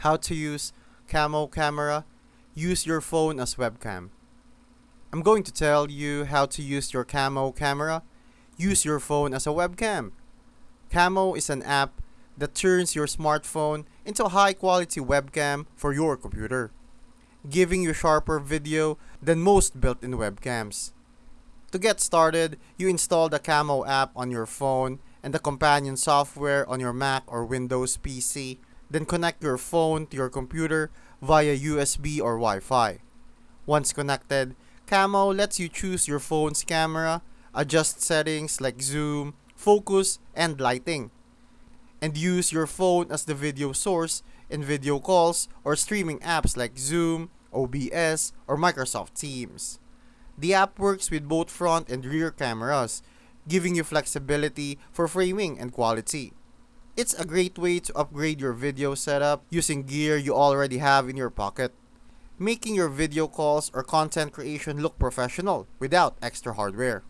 How to use Camo Camera. Use your phone as webcam. I'm going to tell you how to use your Camo Camera. Use your phone as a webcam. Camo is an app that turns your smartphone into a high-quality webcam for your computer, giving you sharper video than most built-in webcams. To get started, you install the Camo app on your phone and the companion software on your Mac or Windows PC. Then connect your phone to your computer via USB or Wi-Fi. Once connected, Camo lets you choose your phone's camera, adjust settings like zoom, focus, and lighting, and use your phone as the video source in video calls or streaming apps like Zoom, OBS, or Microsoft Teams. The app works with both front and rear cameras, giving you flexibility for framing and quality. It's a great way to upgrade your video setup using gear you already have in your pocket, making your video calls or content creation look professional without extra hardware.